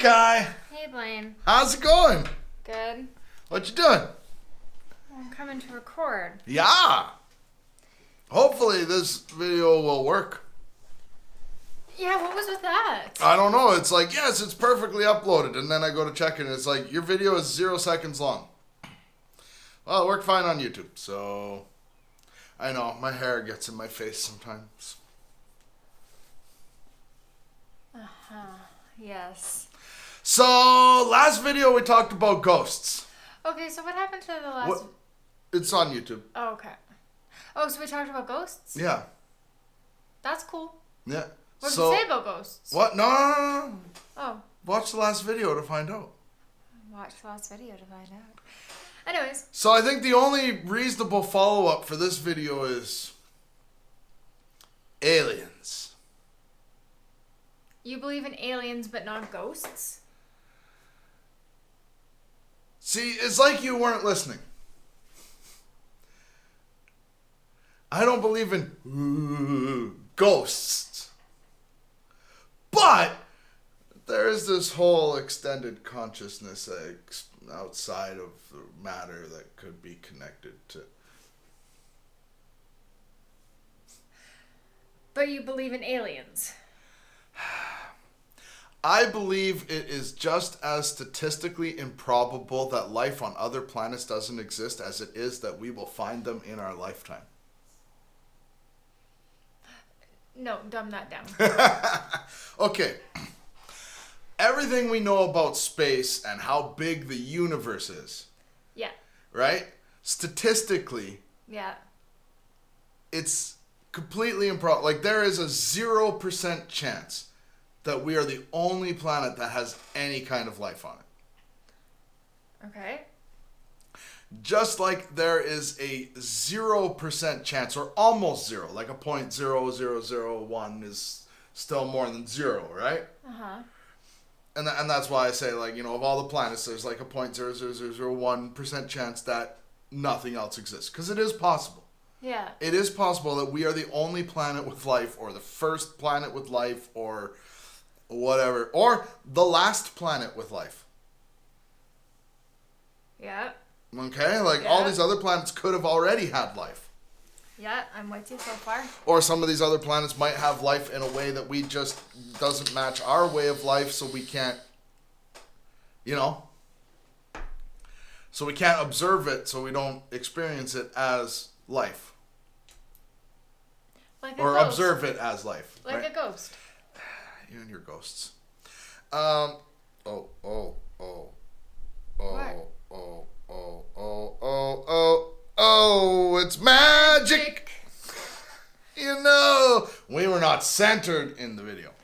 Nakai. Hey, Blain. How's it going? Good. What you doing? I'm coming to record. Yeah. Hopefully this video will work. Yeah, what was with that? I don't know. It's like, yes, it's perfectly uploaded. And then I go to check it and it's like, your video is 0 seconds long. Well, it worked fine on YouTube. So, I know, my hair gets in my face sometimes. Yes. So, last video we talked about ghosts. Okay, so what happened to the last... What? It's on YouTube. Oh, okay. Oh, so we talked about ghosts? Yeah. That's cool. Yeah. What did you say about ghosts? What? No. Oh. Watch the last video to find out. Watch the last video to find out. Anyways. So I think the only reasonable follow-up for this video is aliens. You believe in aliens but not ghosts? See, it's like you weren't listening. I don't believe in ghosts. But there is this whole extended consciousness outside of the matter that could be connected to. But you believe in aliens? I believe it is just as statistically improbable that life on other planets doesn't exist as it is that we will find them in our lifetime. No, dumb that down. Okay. Everything we know about space and how big the universe is. Yeah. Right? Statistically. Yeah. It's completely improbable. Like, there is a 0% chance that we are the only planet that has any kind of life on it. Okay. Just like there is a 0% chance, or almost zero, like a 0.0001 is still more than zero, right? Uh-huh. And that's why I say, like, you know, of all the planets, there's like a 0.00001% chance that nothing else exists. Because it is possible. Yeah. It is possible that we are the only planet with life, or the first planet with life, or whatever. Or the last planet with life. Yeah. Okay? Like, all these other planets could have already had life. Yeah, I'm with you so far. Or some of these other planets might have life in a way that we just doesn't match our way of life, so we can't, you know, so we can't observe it, so we don't experience it as life. Like a or ghost. Observe it as life. Like right? a ghost. You and your ghosts. What? It's magic. You know, we were not centered in the video.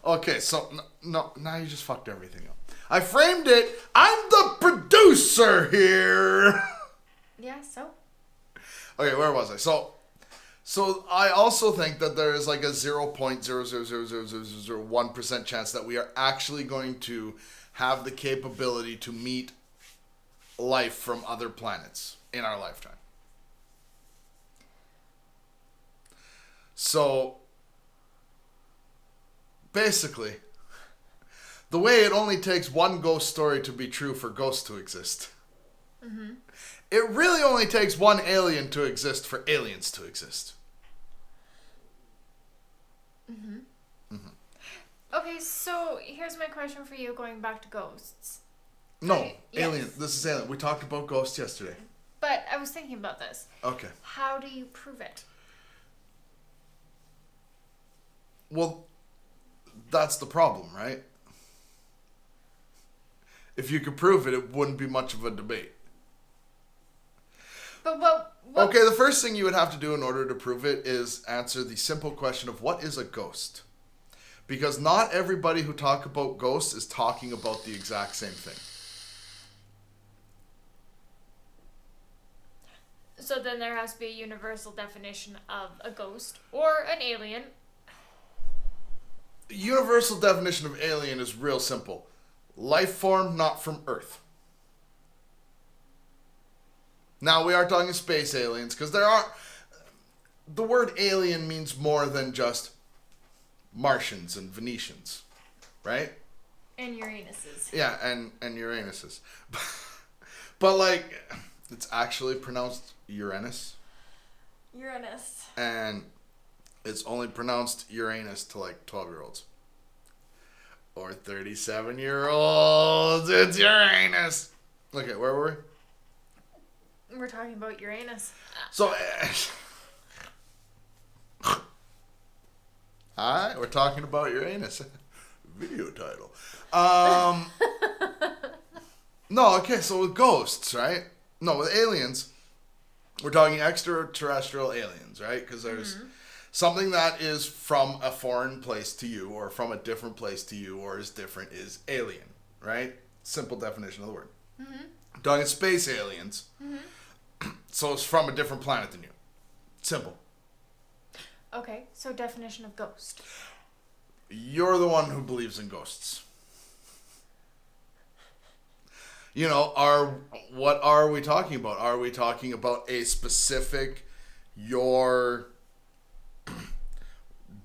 Okay, so no, now you just fucked everything up. I framed it. I'm the producer here. Yeah, so? Okay, where was I? So I also think that there is like a 0.0000001% chance that we are actually going to have the capability to meet life from other planets in our lifetime. So, basically, the way it only takes one ghost story to be true for ghosts to exist, it really only takes one alien to exist for aliens to exist. Okay, so here's my question for you going back to ghosts. No, Yes. alien. This is alien. We talked about ghosts yesterday. But I was thinking about this. Okay. How do you prove it? Well, that's the problem, right? If you could prove it, it wouldn't be much of a debate. But what... Okay, the first thing you would have to do in order to prove it is answer the simple question of what is a ghost? Because not everybody who talk about ghosts is talking about the exact same thing. So then there has to be a universal definition of a ghost or an alien. The universal definition of alien is real simple. Life form not from Earth. Now, we are talking space aliens, because there are... The word alien means more than just Martians and Venetians, right? And Uranuses. Yeah, and Uranuses. But, like, it's actually pronounced Uranus. Uranus. And it's only pronounced Uranus to, like, 12-year-olds. Or 37-year-olds. It's Uranus. Okay, where were we? We're talking about Uranus. So, hi, we're talking about Uranus. Video title. No, okay, so with ghosts, right? No, with aliens, we're talking extraterrestrial aliens, right? Because there's something that is from a foreign place to you, or from a different place to you, or is different, is alien, right? Simple definition of the word. I'm talking space aliens. So it's from a different planet than you. Simple. Okay, so definition of ghost. You're the one who believes in ghosts. You know, what are we talking about? Are we talking about a specific, your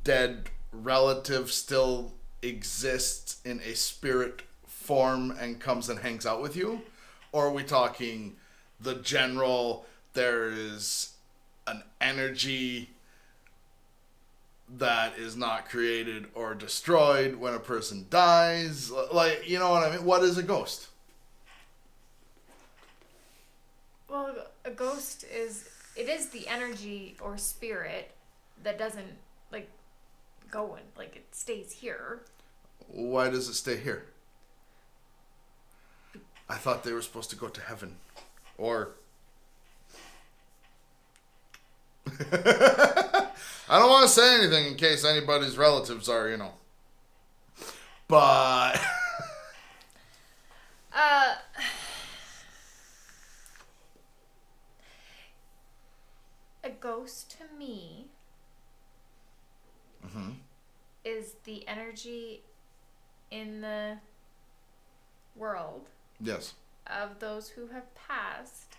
dead relative still exists in a spirit form and comes and hangs out with you? Or are we talking the general, there is an energy that is not created or destroyed when a person dies? Like, you know what I mean? What is a ghost? Well, a ghost is the energy or spirit that doesn't, like, go and, like, it stays here. Why does it stay here? I thought they were supposed to go to heaven. Or... I don't want to say anything in case anybody's relatives are, you know. But... A ghost to me is the energy in the world Yes. of those who have passed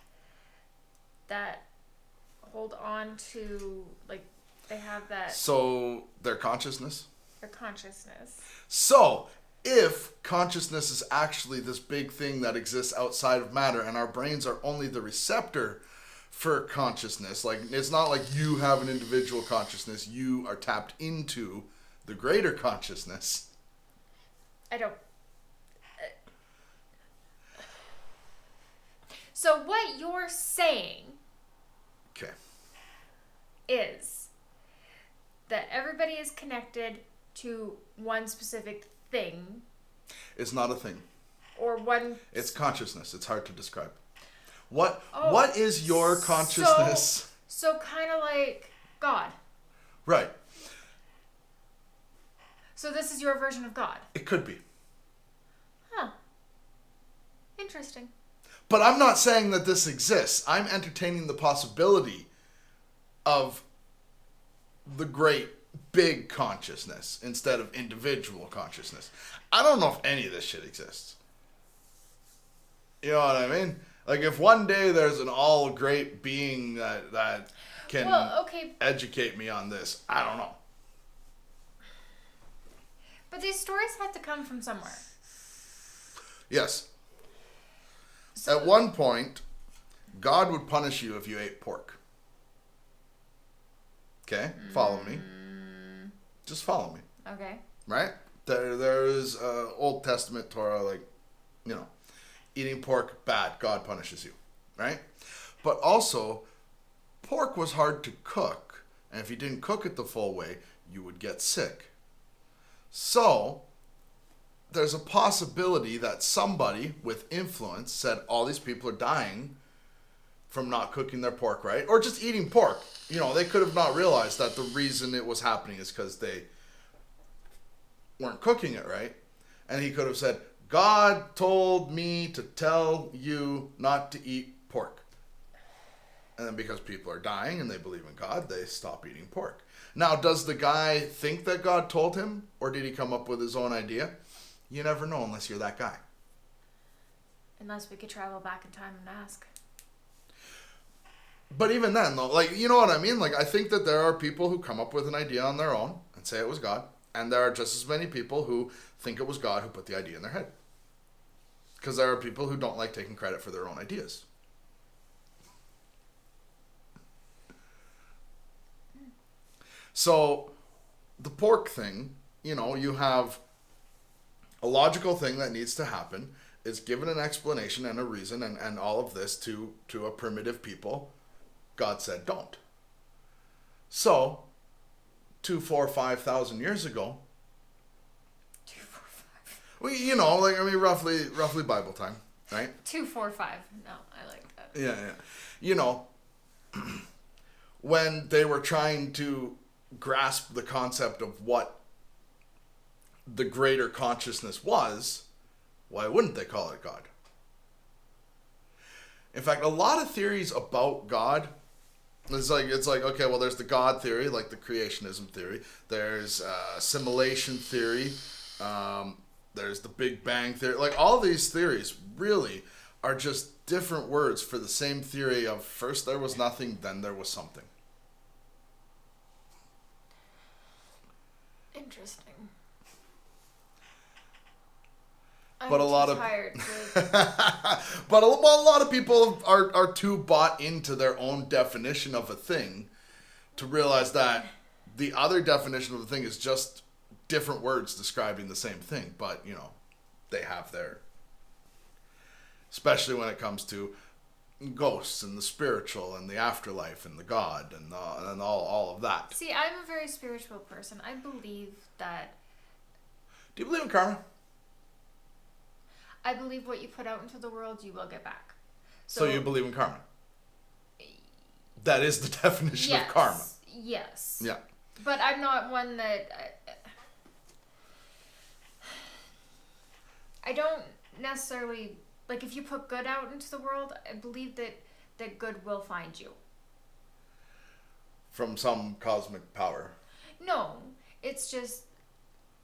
that hold on to, like, they have that, So, their consciousness? their consciousness. So, if consciousness is actually this big thing that exists outside of matter and our brains are only the receptor for consciousness, like, it's not like you have an individual consciousness, you are tapped into the greater consciousness. I don't... So what you're saying Okay. is that everybody is connected to one specific thing It's not a thing. or one... It's consciousness. It's hard to describe. What is your consciousness? So kind of like God. Right. So this is your version of God. It could be. Huh. Interesting. But I'm not saying that this exists. I'm entertaining the possibility of the great big consciousness instead of individual consciousness. I don't know if any of this shit exists. You know what I mean? Like, if one day there's an all great being that can educate me on this, I don't know. But these stories have to come from somewhere. Yes. So, At one point, God would punish you if you ate pork. Okay? Follow me. Just follow me. okay. Right? There is Old Testament Torah, like, you know, eating pork, bad. God punishes you. Right? But also, pork was hard to cook. And if you didn't cook it the full way, you would get sick. So, there's a possibility that somebody with influence said all these people are dying from not cooking their pork right, or just eating pork. You know, they could have not realized that the reason it was happening is because they weren't cooking it right. And he could have said, God told me to tell you not to eat pork. And then because people are dying and they believe in God, they stop eating pork. Now, does the guy think that God told him, or did he come up with his own idea? You never know unless you're that guy. Unless we could travel back in time and ask. But even then, though, like, you know what I mean? Like, I think that there are people who come up with an idea on their own and say it was God. And there are just as many people who think it was God who put the idea in their head. Because there are people who don't like taking credit for their own ideas. So, the pork thing, you have a logical thing that needs to happen. Is given an explanation and a reason and all of this to a primitive people. God said don't. So, 2, 4, 5,000 years ago. 2, 4, 5. Roughly Bible time, right? 2, 4, 5. No, I like that. Yeah. When they were trying to grasp the concept of what the greater consciousness was, why wouldn't they call it God? In fact, a lot of theories about God, it's like okay, well, there's the God theory, like the creationism theory. There's assimilation theory. There's the Big Bang theory. Like, all these theories really are just different words for the same theory of first there was nothing, then there was something. Interesting. But a lot of people are too bought into their own definition of a thing to realize that the other definition of the thing is just different words describing the same thing. But they have their, especially when it comes to ghosts and the spiritual and the afterlife and the God and all of that. See, I'm a very spiritual person. I believe that. Do you believe in karma? I believe what you put out into the world, you will get back. So you believe in karma? That is the definition of karma. Yes. Yeah. But I'm not one that... I don't necessarily... Like, if you put good out into the world, I believe that good will find you. From some cosmic power? No. It's just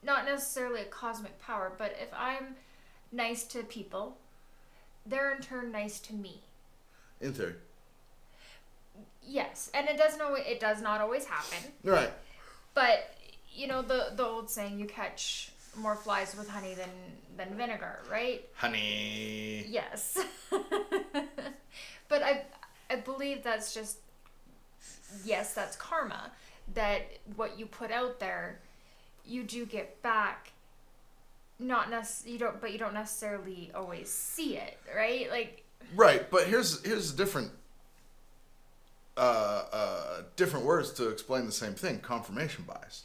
not necessarily a cosmic power, but if I'm nice to people, they're in turn nice to me. In theory. Yes, and it does not always happen. Right. But the old saying, you catch more flies with honey than vinegar, right? Honey. Yes. But I believe that's just, yes, that's karma. That what you put out there, you do get back. You don't necessarily always see it, right? Like, right, but here's different different words to explain the same thing. Confirmation bias.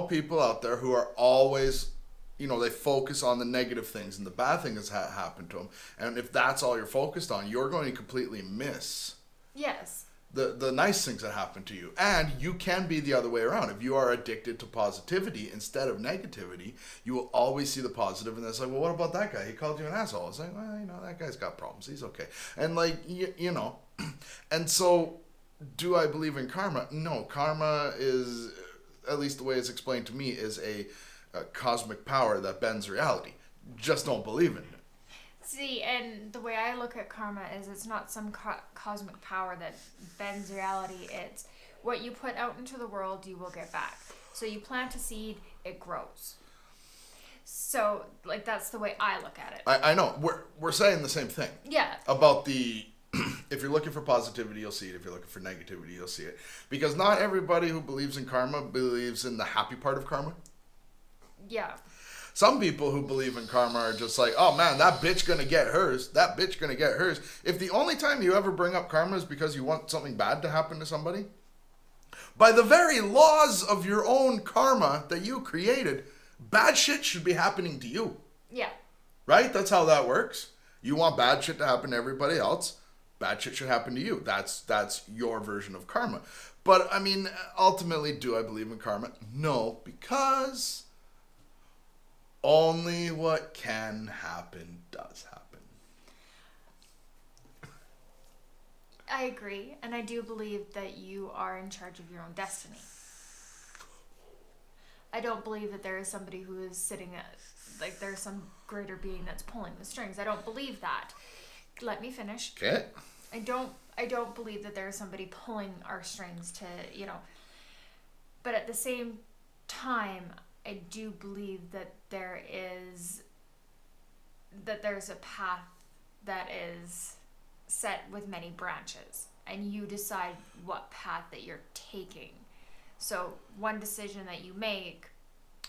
People out there who are always, they focus on the negative things and the bad things that happen to them, and if that's all you're focused on, you're going to completely miss. Yes. The nice things that happen to you. And you can be the other way around. If you are addicted to positivity instead of negativity, you will always see the positive, and it's like, well, what about that guy? He called you an asshole. It's like, well, that guy's got problems. He's okay. And and so do I believe in karma? No, karma is, at least the way it's explained to me, is a cosmic power that bends reality. Just don't believe in it. See, and the way I look at karma is it's not some cosmic power that bends reality. It's what you put out into the world, you will get back. So you plant a seed, it grows. So, like, that's the way I look at it. I know. We're saying the same thing. Yeah. About the... If you're looking for positivity, you'll see it. If you're looking for negativity, you'll see it. Because not everybody who believes in karma believes in the happy part of karma. Yeah. Some people who believe in karma are just like, oh man, that bitch gonna get hers. That bitch gonna get hers. If the only time you ever bring up karma is because you want something bad to happen to somebody, by the very laws of your own karma that you created, bad shit should be happening to you. Yeah. Right? That's how that works. You want bad shit to happen to everybody else. Bad shit should happen to you. That's your version of karma. But, I mean, ultimately, do I believe in karma? No, because only what can happen does happen. I agree, and I do believe that you are in charge of your own destiny. I don't believe that there is somebody who is sitting at, like, there's some greater being that's pulling the strings. I don't believe that. Let me finish. Okay. I don't believe that there is somebody pulling our strings to, but at the same time, I do believe that there's a path that is set with many branches, and you decide what path that you're taking. So one decision that you make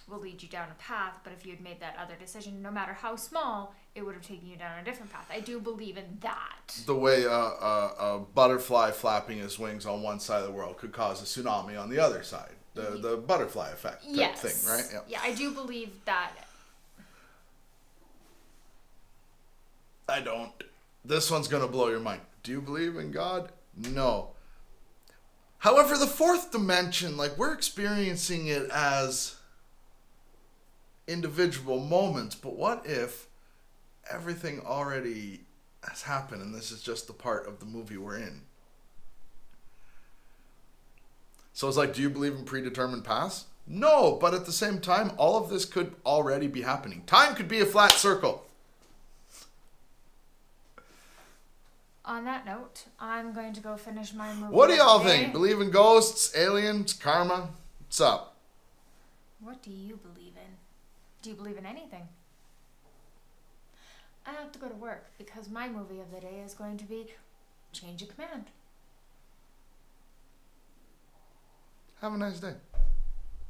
will lead you down a path, but if you had made that other decision, no matter how small, it would have taken you down a different path. I do believe in that. The way a butterfly flapping his wings on one side of the world could cause a tsunami on the other side. The butterfly effect type thing, right? Yeah. Yeah, I do believe that. I don't. This one's going to blow your mind. Do you believe in God? No. However, the fourth dimension, like, we're experiencing it as individual moments, but what if everything already has happened and this is just the part of the movie we're in? So it's like, do you believe in predetermined paths? No, but at the same time, all of this could already be happening. Time could be a flat circle. On that note, I'm going to go finish my movie. What do y'all think? Believe in ghosts, aliens, karma? What's up? What do you believe in? Do you believe in anything? I have to go to work because my movie of the day is going to be Change of Command. Have a nice day.